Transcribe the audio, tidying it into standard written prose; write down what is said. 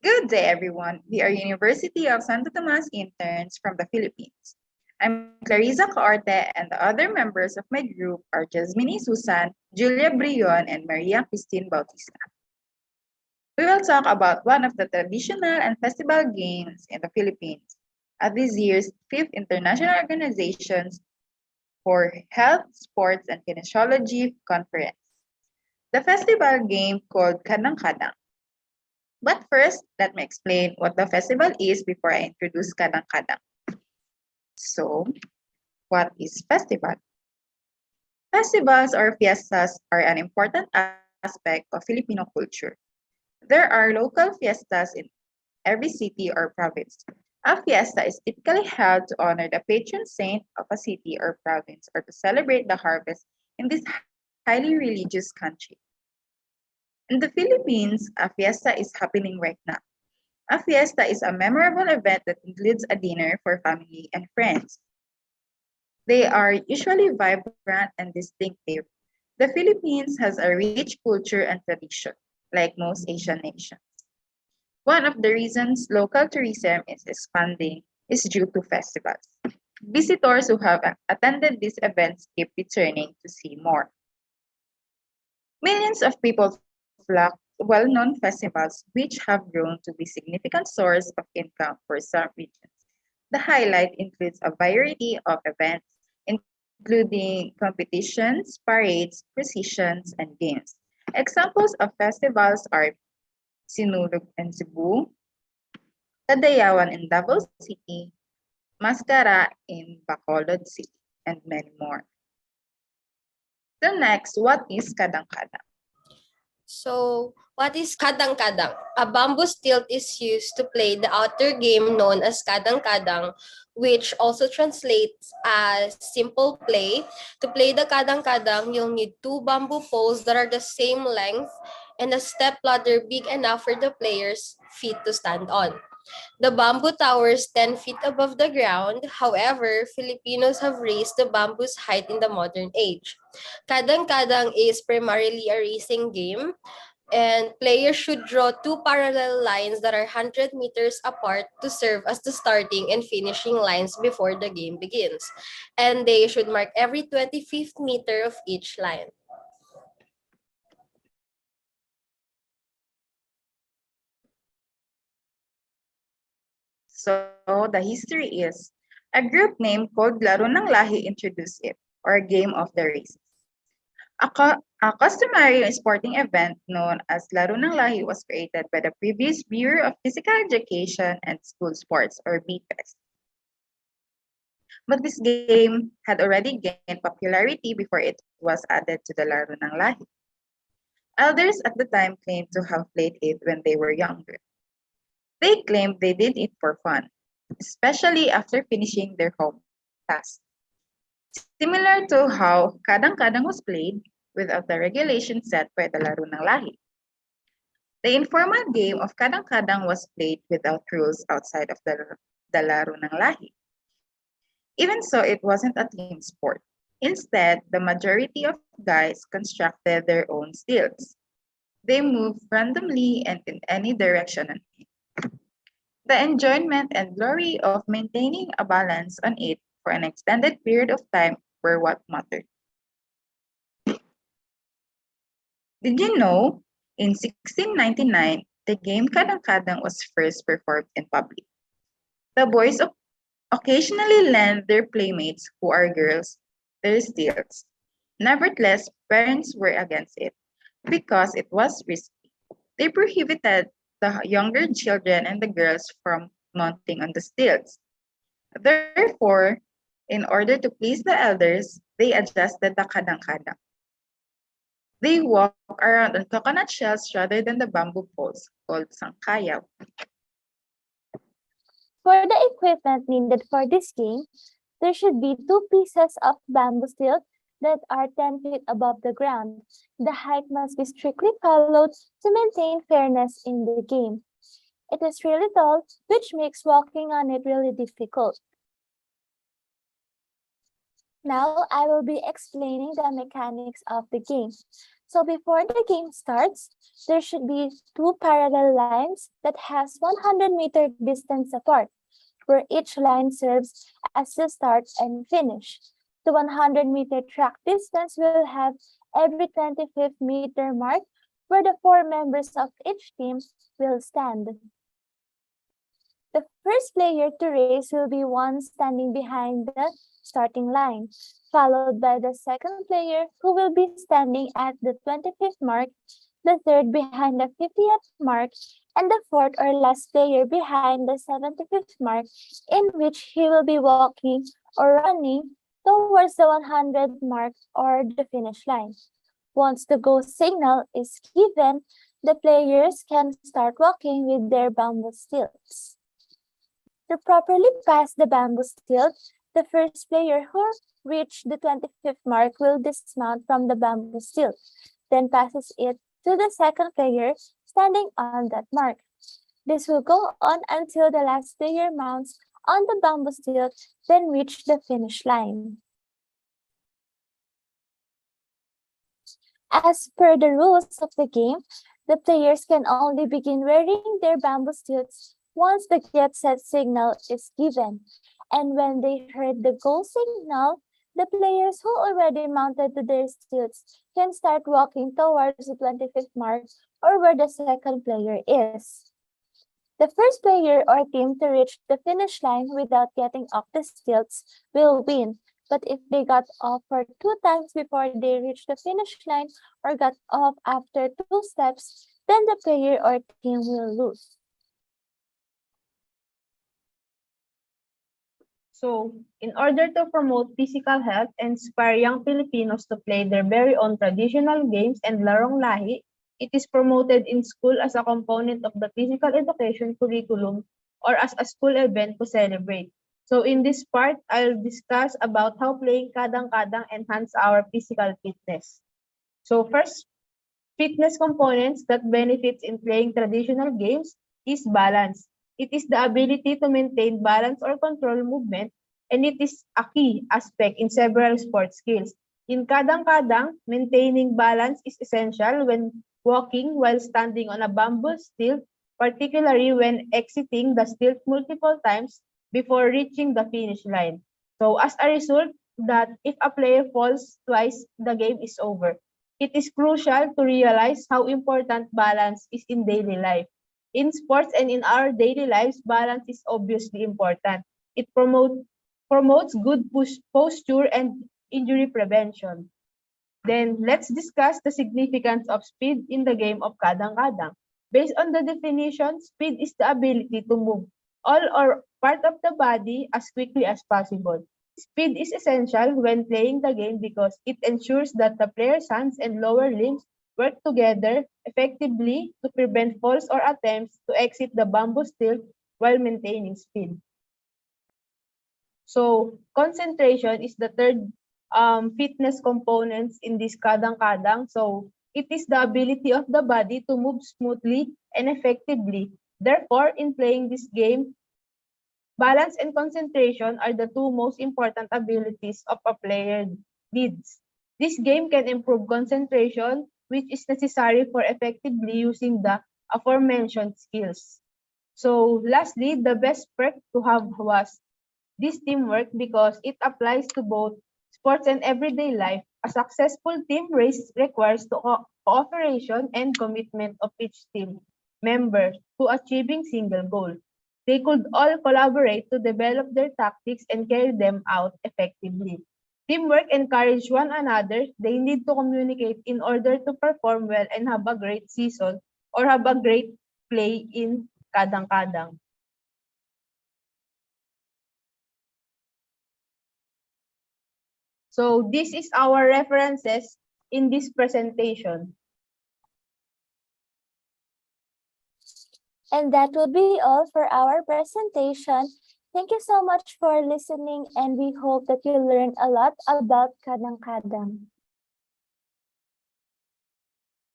Good day, everyone. We are University of Santo Tomas interns from the Philippines. I'm Clarissa Caorte, and the other members of my group are Jasmine Susan, Julia Brion, and Maria Christine Bautista. We will talk about one of the traditional and festival games in the Philippines at this year's 5th International Organizations for Health, Sports, and Kinesiology Conference. The festival game called Kadang-Kadang. But first, let me explain what the festival is before I introduce Kadang-Kadang. So, what is festival? Festivals or fiestas are an important aspect of Filipino culture. There are local fiestas in every city or province. A fiesta is typically held to honor the patron saint of a city or province or to celebrate the harvest in this highly religious country. In the Philippines, a fiesta is happening right now. A fiesta is a memorable event that includes a dinner for family and friends. They are usually vibrant and distinctive. The Philippines has a rich culture and tradition, like most Asian nations. One of the reasons local tourism is expanding is due to festivals. Visitors who have attended these events keep returning to see more. Millions of people flock to well-known festivals, which have grown to be significant source of income for some regions. The highlight includes a variety of events, including competitions, parades, processions, and games. Examples of festivals are Sinulog in Cebu, Kadayawan in Davao City, Mascara in Bacolod City, and many more. So next, what is Kadang-Kadang? So, what is Kadang-Kadang? A bamboo stilt is used to play the outdoor game known as Kadang-Kadang, which also translates as simple play. To play the Kadang-Kadang, you'll need two bamboo poles that are the same length and a step ladder big enough for the player's feet to stand on. The bamboo towers 10 feet above the ground. However, Filipinos have raised the bamboo's height in the modern age. Kadang-Kadang is primarily a racing game, and players should draw two parallel lines that are 100 meters apart to serve as the starting and finishing lines before the game begins. And they should mark every 25th meter of each line. So the history is, a group name called Laro ng Lahi introduced it, or Game of the Races. A customary sporting event known as Laro ng Lahi was created by the previous Bureau of Physical Education and School Sports, or BPES. But this game had already gained popularity before it was added to the Laro ng Lahi. Elders at the time claimed to have played it when they were younger. They claimed they did it for fun, especially after finishing their home task. Similar to how Kadang-Kadang was played without the regulations set by the Laro ng Lahi. The informal game of Kadang-Kadang was played without rules outside of the Laro ng Lahi. Even so, it wasn't a team sport. Instead, the majority of guys constructed their own stilts. They moved randomly and in any direction on it. The enjoyment and glory of maintaining a balance on it for an extended period of time were what mattered. Did you know, in 1699, the game Kadang-Kadang was first performed in public. The boys occasionally lend their playmates, who are girls, their stilts. Nevertheless, parents were against it because it was risky. They prohibited the younger children and the girls from mounting on the stilts. Therefore, in order to please the elders, they adjusted the Kadang-Kadang. They walk around on coconut shells rather than the bamboo poles, called Sankhaya. For the equipment needed for this game, there should be two pieces of bamboo stilt that are 10 feet above the ground. The height must be strictly followed to maintain fairness in the game. It is really tall, which makes walking on it really difficult. Now, I will be explaining the mechanics of the game. So before the game starts, there should be two parallel lines that has 100-meter distance apart, where each line serves as the start and finish. The 100-meter track distance will have every 25th meter mark where the four members of each team will stand. The first player to race will be one standing behind the starting line, followed by the second player who will be standing at the 25th mark, the third behind the 50th mark, and the fourth or last player behind the 75th mark, in which he will be walking or running towards the 100 mark or the finish line. Once the go signal is given, the players can start walking with their bamboo stilts. To properly pass the bamboo stilt, the first player who reached the 25th mark will dismount from the bamboo stilt, then passes it to the second player standing on that mark. This will go on until the last player mounts on the bamboo stilt, then reach the finish line. As per the rules of the game, the players can only begin wearing their bamboo stilts once the get set signal is given. And when they heard the go signal, the players who already mounted to their stilts can start walking towards the 25th mark or where the second player is. The first player or team to reach the finish line without getting off the stilts will win. But if they got off for 2 times before they reached the finish line or got off after 2 steps, then the player or team will lose. So, in order to promote physical health and inspire young Filipinos to play their very own traditional games and larong lahi, it is promoted in school as a component of the physical education curriculum or as a school event to celebrate. So in this part, I'll discuss about how playing Kadang-Kadang enhance our physical fitness. So first, fitness components that benefits in playing traditional games is balance. It is the ability to maintain balance or control movement, and it is a key aspect in several sports skills. In Kadang-Kadang, maintaining balance is essential when walking while standing on a bamboo stilt, particularly when exiting the stilt multiple times before reaching the finish line. So as a result, that if a player falls twice, the game is over. It is crucial to realize how important balance is in daily life. In sports and in our daily lives, balance is obviously important. It promotes good posture and injury prevention. Then let's discuss the significance of speed in the game of Kadang-Kadang. Based on the definition, speed is the ability to move all or part of the body as quickly as possible. Speed is essential when playing the game because it ensures that the player's hands and lower limbs work together effectively to prevent falls or attempts to exit the bamboo stilt while maintaining speed. So concentration is the third fitness components in this Kadang-Kadang. So it is the ability of the body to move smoothly and effectively. Therefore, in playing this game, balance and concentration are the two most important abilities of a player needs. This game can improve concentration, which is necessary for effectively using the aforementioned skills. So lastly, the best perk to have was this teamwork because it applies to both sports and everyday life. A successful team race requires the cooperation and commitment of each team member to achieving single goal. They could all collaborate to develop their tactics and carry them out effectively. Teamwork encourage one another. They need to communicate in order to perform well and have a great season or have a great play in Kadang-Kadang. So this is our references in this presentation. And that will be all for our presentation. Thank you so much for listening, and we hope that you learned a lot about Kadang-Kadang.